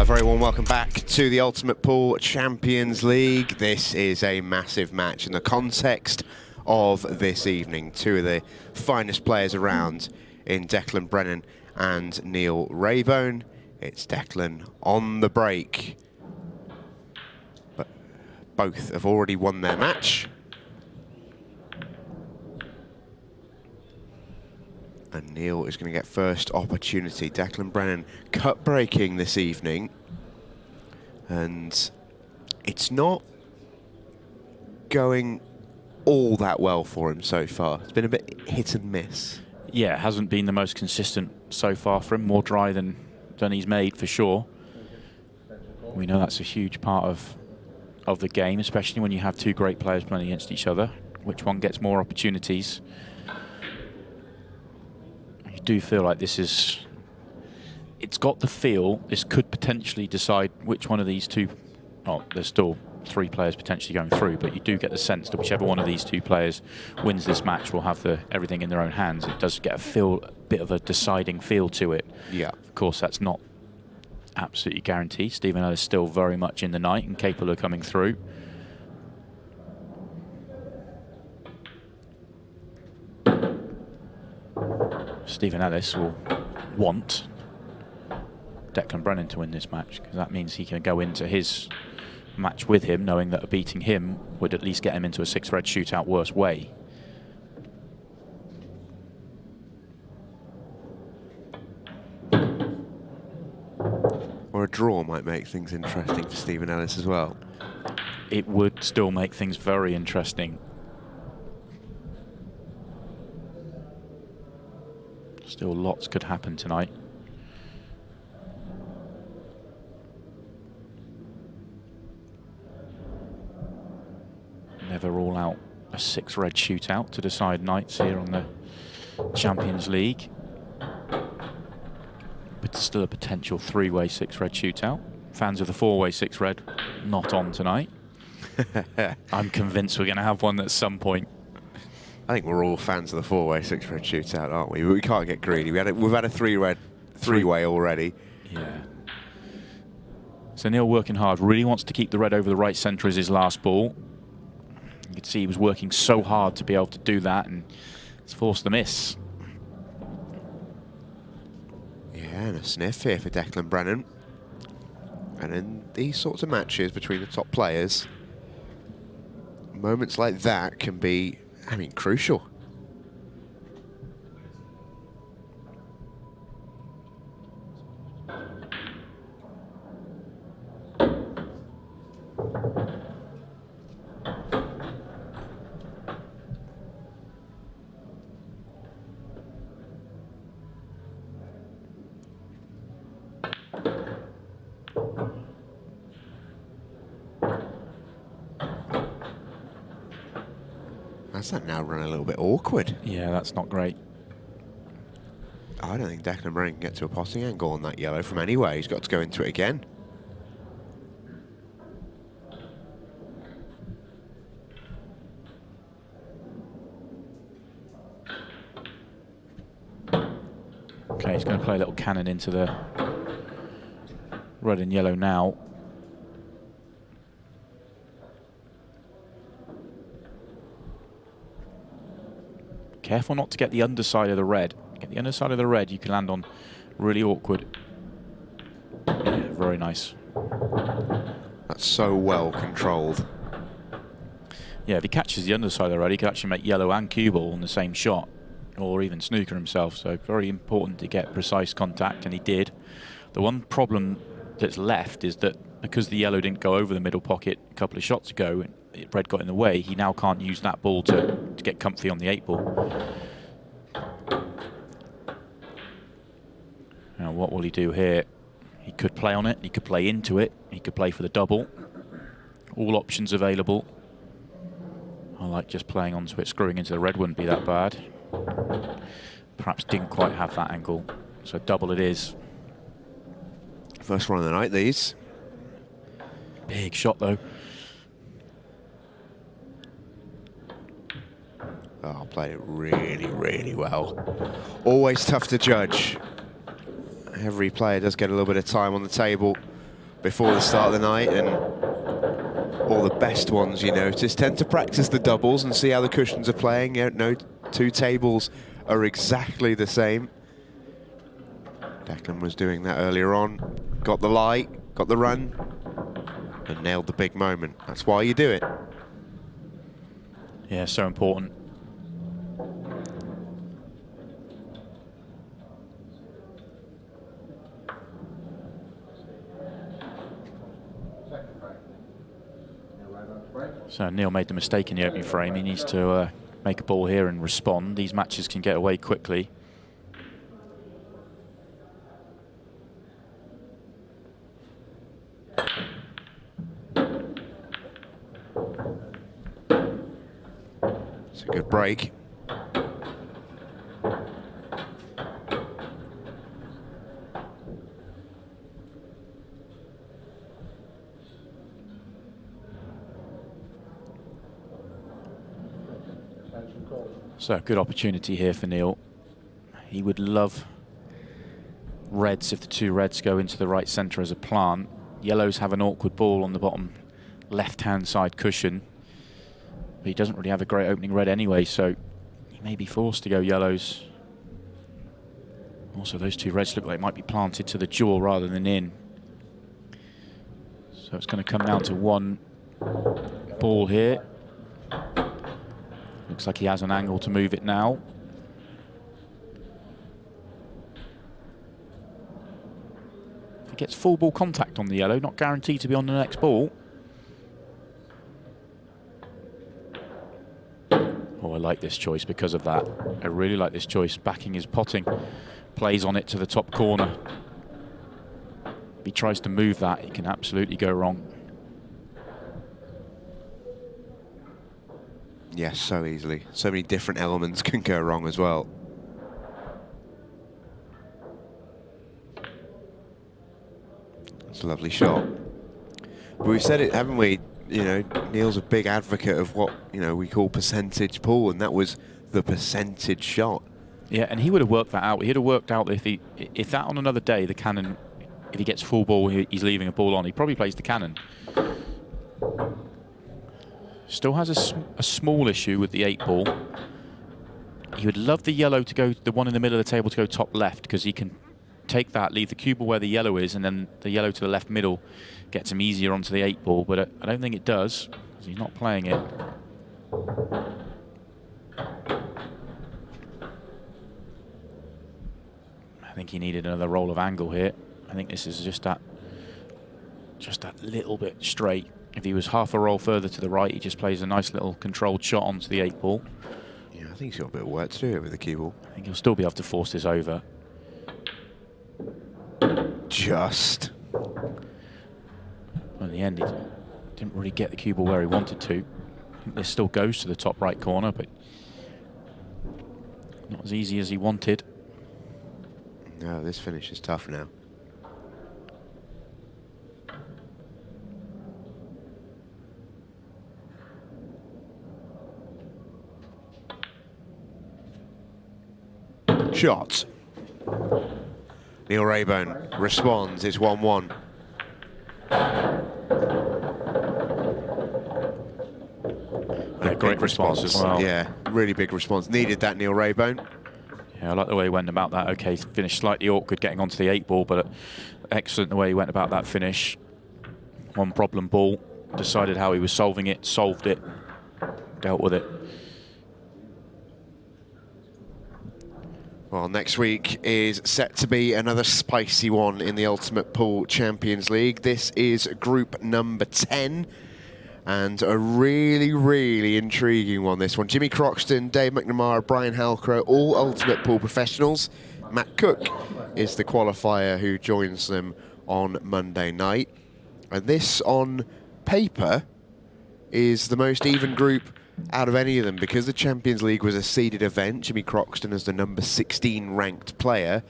A very warm welcome back to the Ultimate Pool Champions League. This is a massive match in the context of this evening. Two of the finest players around in Declan Brennan and Neil Raybone. It's Declan on the break. But both have already won their match. And Neil is going to get first opportunity. Declan Brennan cut breaking this evening. And it's not going all that well for him so far. It's been a bit hit and miss. Yeah, it hasn't been the most consistent so far for him. More dry than he's made, for sure. We know that's a huge part of the game, especially when you have two great players playing against each other. Which one gets more opportunities? You do feel like this is... It's got the feel this could potentially decide which one of these two... Oh, there's still three players potentially going through, but you do get the sense that whichever one of these two players wins this match will have everything in their own hands. It does get a bit of a deciding feel to it. Yeah. Of course, that's not absolutely guaranteed. Stephen Ellis still very much in the night and capable of coming through. Stephen Ellis will want Declan Brennan to win this match, because that means he can go into his match with him knowing that beating him would at least get him into a 6-red shootout worst way. Or a draw might make things interesting for Stephen Ellis as well. It would still make things very interesting. Still lots could happen tonight. Never rule out a 6-red shootout to decide nights here on the Champions League. But still a potential 3-way 6-red shootout. Fans of the 4-way 6-red not on tonight. I'm convinced we're going to have one at some point. I think we're all fans of the 4-way 6-red shootout, aren't we? We can't get greedy. We've had a 3-way already. Yeah. So Neil working hard, really wants to keep the red over the right centre as his last ball. You could see he was working so hard to be able to do that, and it's forced the miss. Yeah, and a sniff here for Declan Brennan. And in these sorts of matches between the top players, moments like that can be, I mean, crucial. That's that now run a little bit awkward. Yeah, that's not great. I don't think Declan Brennan can get to a potting angle on that yellow from anywhere. He's got to go into it again. Okay, he's going to play a little cannon into the red and yellow now. Careful not to get the underside of the red. Get the underside of the red, you can land on really awkward. Yeah, very nice. That's so well controlled. Yeah, if he catches the underside of the red, he could actually make yellow and cue ball on the same shot, or even snooker himself. So very important to get precise contact, and he did. The one problem that's left is that because the yellow didn't go over the middle pocket a couple of shots ago, and red got in the way, he now can't use that ball to get comfy on the 8-ball. Now what will he do here? He could play on it, he could play into it, he could play for the double. All options available. I like just playing onto it, screwing into the red wouldn't be that bad. Perhaps didn't quite have that angle, so double it is. First one of the night, these. Big shot though. Oh, played it really, really well. Always tough to judge. Every player does get a little bit of time on the table before the start of the night, and all the best ones, you notice, tend to practice the doubles and see how the cushions are playing. No two tables are exactly the same. Declan was doing that earlier on. Got the light, got the run, and nailed the big moment. That's why you do it. Yeah, so important. So Neil made the mistake in the opening frame. He needs to make a ball here and respond. These matches can get away quickly. It's a good break. So good opportunity here for Neil. He would love reds if the two reds go into the right centre as a plant. Yellows have an awkward ball on the bottom left-hand side cushion. But he doesn't really have a great opening red anyway, so he may be forced to go yellows. Also, those two reds look like they might be planted to the duel rather than in. So it's going to come down to one ball here. Looks like he has an angle to move it now. If he gets full ball contact on the yellow, not guaranteed to be on the next ball. Oh, I like this choice because of that. I really like this choice. Backing his potting. Plays on it to the top corner. If he tries to move that, it can absolutely go wrong. Yes, so easily. So many different elements can go wrong as well. It's a lovely shot. But we've said it, haven't we? You know, Neil's a big advocate of what, you know, we call percentage pool, and that was the percentage shot. Yeah, and he would have worked that out. He'd have worked out if that on another day, the cannon, if he gets full ball, he's leaving a ball on. He probably plays the cannon. Still has a small issue with the 8 ball. He would love the yellow to go, the one in the middle of the table to go top left, because he can take that, leave the cue ball where the yellow is, and then the yellow to the left middle gets him easier onto the 8 ball. But I don't think it does, because he's not playing it. I think he needed another roll of angle here. I think this is just that little bit straight. If he was half a roll further to the right, he just plays a nice little controlled shot onto the 8 ball. Yeah, I think he's got a bit of work to do here with the cue ball. I think he'll still be able to force this over. Just. Well, in the end, he didn't really get the cue ball where he wanted to. I think this still goes to the top right corner, but not as easy as he wanted. No, this finish is tough now. Shot. Neil Raybone responds. It's 1-1. Yeah, great response as well. Yeah, really big response. Needed that, Neil Raybone. Yeah, I like the way he went about that. Okay, finished slightly awkward getting onto the 8 ball, but excellent the way he went about that finish. One problem ball, decided how he was solving it, solved it, dealt with it. Well, next week is set to be another spicy one in the Ultimate Pool Champions League. This is group number 10. And a really, really intriguing one, this one. Jimmy Croxton, Dave McNamara, Brian Halcrow, all Ultimate Pool professionals. Matt Cook is the qualifier who joins them on Monday night. And this, on paper, is the most even group out of any of them, because the Champions League was a seeded event. Jimmy Croxton is the number 16 ranked player,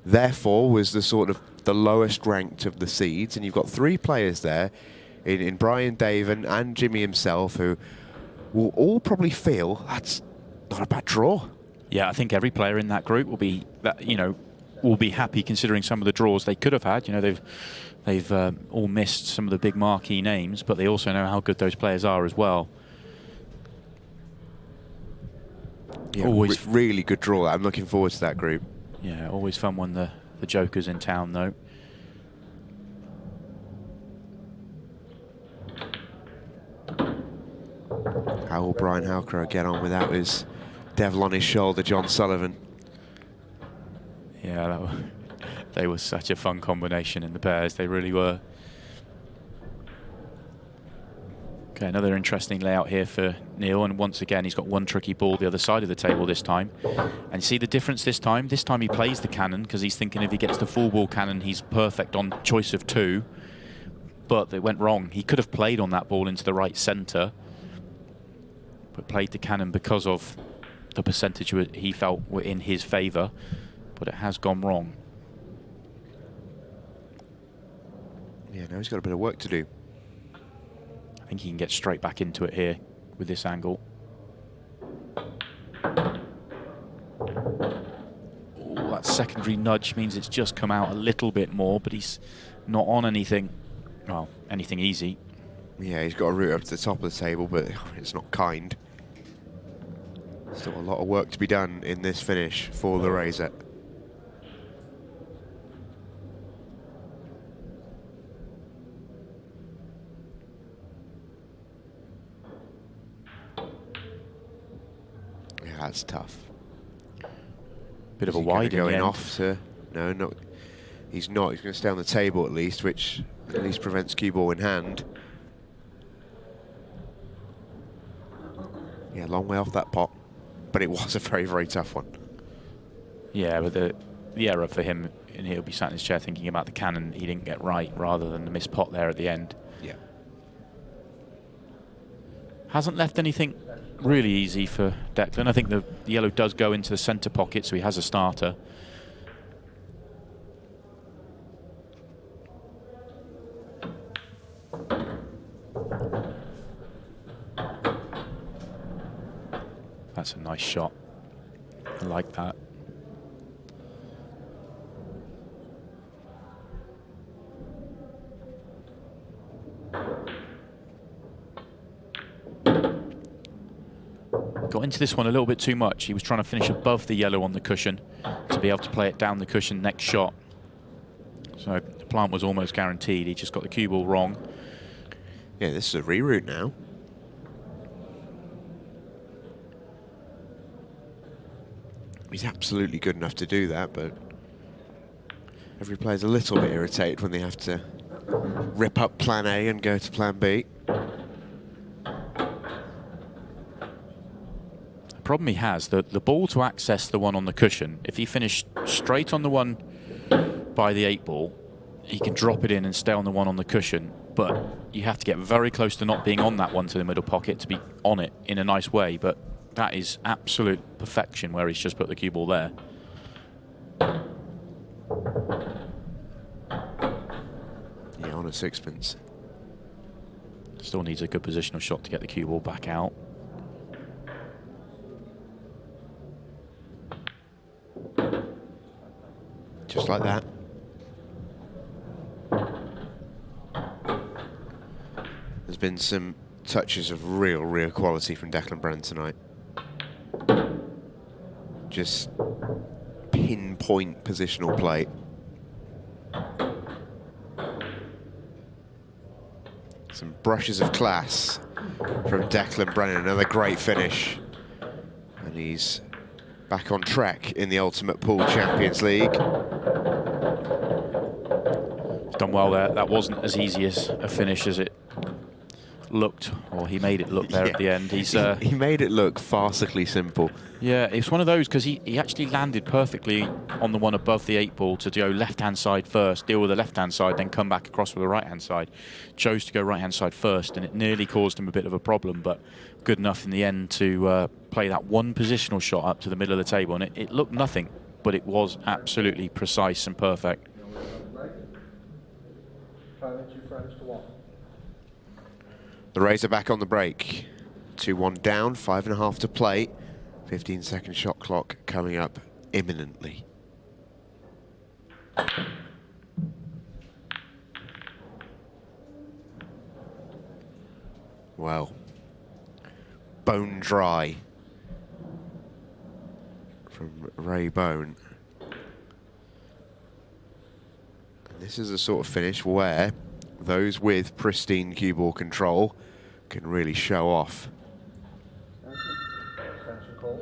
therefore was the sort of the lowest ranked of the seeds. And you've got 3 players there in Brian, Dave and Jimmy himself, who will all probably feel that's not a bad draw. Yeah, I think every player in that group will be, that, you know, will be happy considering some of the draws they could have had. You know, they've all missed some of the big marquee names, but they also know how good those players are as well. Yeah, always really good draw. I'm looking forward to that group. Yeah, always fun when the Joker's in town, though. How will Brian Halcrow get on without his devil on his shoulder, John Sullivan? Yeah, they were such a fun combination in the pairs. They really were. Okay, another interesting layout here for Neil, and once again he's got one tricky ball the other side of the table this time. And you see the difference this time? This time he plays the cannon because he's thinking if he gets the full ball cannon he's perfect on choice of 2. But it went wrong. He could have played on that ball into the right centre, but played the cannon because of the percentage he felt were in his favour, but it has gone wrong. Yeah, now he's got a bit of work to do. I think he can get straight back into it here with this angle. Ooh, that secondary nudge means it's just come out a little bit more, but he's not on anything, well, anything easy. Yeah, he's got a route up to the top of the table, but it's not kind. Still a lot of work to be done in this finish for the Razor. Yeah, that's tough. Bit of a wide going off to no, he's not. He's going to stay on the table at least, which at least prevents cue ball in hand. Yeah, long way off that pot, but it was a very, very tough one. Yeah, but the error for him, and he'll be sat in his chair thinking about the cannon he didn't get right, rather than the missed pot there at the end. Yeah. Hasn't left anything really easy for Declan. I think the yellow does go into the centre pocket, so he has a starter. That's a nice shot. I like that. Got into this one a little bit too much. He was trying to finish above the yellow on the cushion to be able to play it down the cushion next shot. So the plant was almost guaranteed. He just got the cue ball wrong. Yeah, this is a reroute now. He's absolutely good enough to do that, but every player's a little bit irritated when they have to rip up plan A and go to plan B. The problem he has, the ball to access the one on the cushion, if he finished straight on the one by the 8 ball, he can drop it in and stay on the one on the cushion, but you have to get very close to not being on that one to the middle pocket to be on it in a nice way, but that is absolute perfection where he's just put the cue ball there. Yeah, on a sixpence. Still needs a good positional shot to get the cue ball back out. Just like that. There's been some touches of real quality from Declan Brennan tonight. Just pinpoint positional play. Some brushes of class from Declan Brennan. Another great finish. And he's back on track in the Ultimate Pool Champions League. He's done well there. That wasn't as easy as a finish as it looked, or he made it look there at the end. He made it look farcically simple. Yeah, it's one of those because he actually landed perfectly on the one above the 8 ball to go left-hand side first, deal with the left-hand side, then come back across with the right-hand side. Chose to go right-hand side first, and it nearly caused him a bit of a problem, but good enough in the end to play that one positional shot up to the middle of the table, and it looked nothing, but it was absolutely precise and perfect. The Razor back on the break. 2-1 down, 5.5 to play. 15-second shot clock coming up imminently. Well, bone dry from Raybone. This is a sort of finish where those with pristine cue ball control can really show off.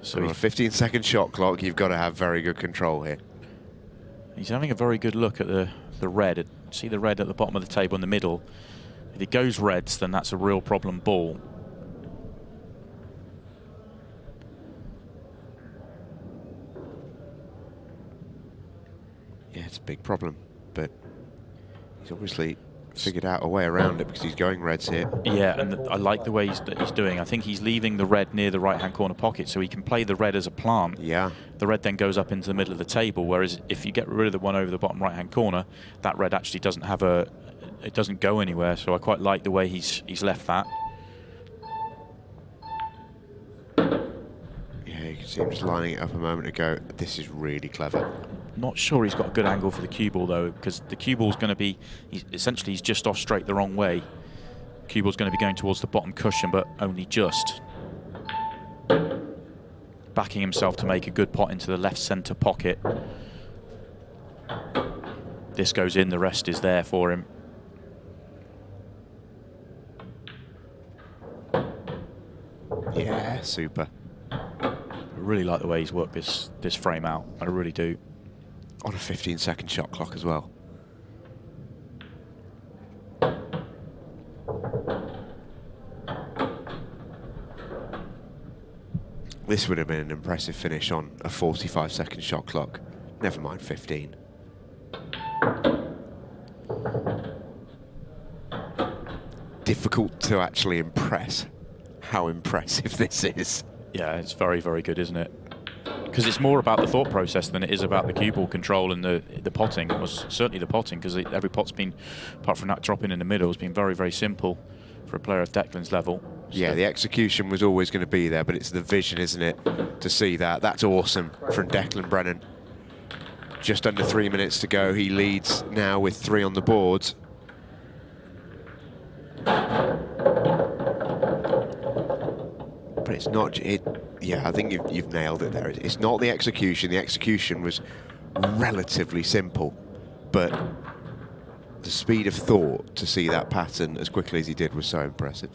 So on a 15-second shot clock, you've got to have very good control here. He's having a very good look at the red. See the red at the bottom of the table in the middle. If it goes reds, then that's a real problem ball. Yeah, it's a big problem, but he's obviously figured out a way around it because he's going reds here. Yeah, and I like the way he's doing. I think he's leaving the red near the right-hand corner pocket so he can play the red as a plant. Yeah. The red then goes up into the middle of the table, whereas if you get rid of the one over the bottom right-hand corner, that red actually doesn't have it doesn't go anywhere, so I quite like the way he's left that. Yeah, you can see him just lining it up a moment ago. This is really clever. Not sure he's got a good angle for the cue ball though, because the cue ball's going to be, essentially he's just off straight the wrong way. Cue ball's going to be going towards the bottom cushion, but only just. Backing himself to make a good pot into the left centre pocket. This goes in, the rest is there for him. Yeah, super. I really like the way he's worked this frame out. I really do. On a 15-second shot clock as well. This would have been an impressive finish on a 45-second shot clock. Never mind 15. Difficult to actually impress how impressive this is. Yeah, it's very, very good, isn't it? Because it's more about the thought process than it is about the cue ball control and the potting. It was certainly the potting, because every pot's been, apart from that drop in the middle, has been very, very simple for a player of Declan's level. Yeah, the execution was always going to be there, but it's the vision, isn't it, to see that. That's awesome from Declan Brennan. Just under 3 minutes to go. He leads now with 3 on the board. But it's not, yeah, I think you've nailed it there. It's not the execution. The execution was relatively simple, but the speed of thought to see that pattern as quickly as he did was so impressive.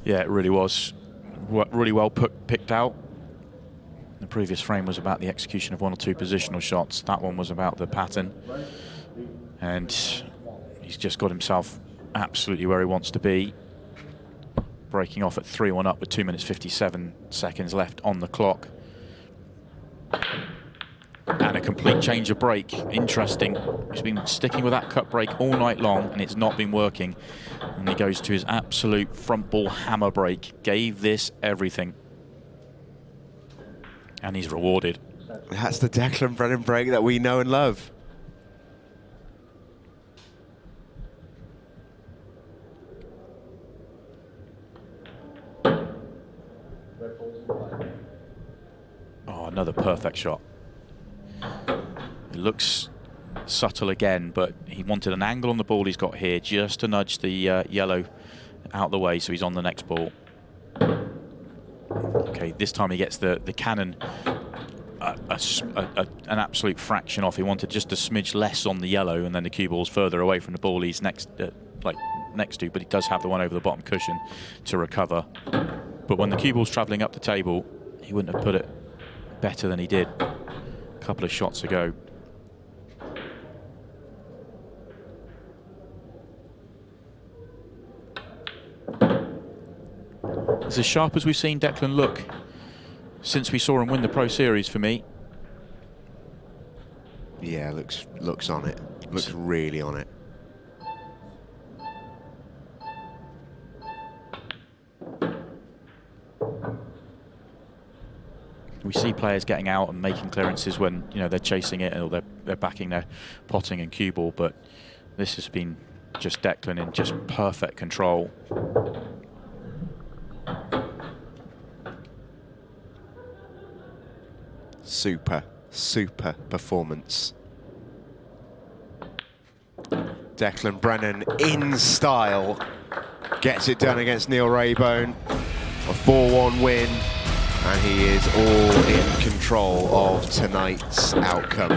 Yeah, it really was. Really well picked out. The previous frame was about the execution of 1 or 2 positional shots. That one was about the pattern. And he's just got himself absolutely where he wants to be. Breaking off at 3-1 up with 2 minutes 57 seconds left on the clock. And a complete change of break. Interesting. He's been sticking with that cut break all night long and it's not been working. And he goes to his absolute front ball hammer break. Gave this everything. And he's rewarded. That's the Declan Brennan break that we know and love. Oh, another perfect shot. It looks subtle again, but he wanted an angle on the ball he's got here just to nudge the yellow out the way, so he's on the next ball. Okay, this time he gets the cannon an absolute fraction off. He wanted just a smidge less on the yellow, and then the cue ball's further away from the ball he's next to, but he does have the one over the bottom cushion to recover. But when the cue ball's travelling up the table, he wouldn't have put it better than he did a couple of shots ago. It's as sharp as we've seen Declan look since we saw him win the Pro Series for me. Yeah, looks on it. Looks really on it. We see players getting out and making clearances when they're chasing it or they're backing their potting and cue ball, but this has been just Declan in just perfect control. Super, super performance. Declan Brennan in style gets it done against Neil Raybone. A 4-1 win, and he is all in control of tonight's outcome.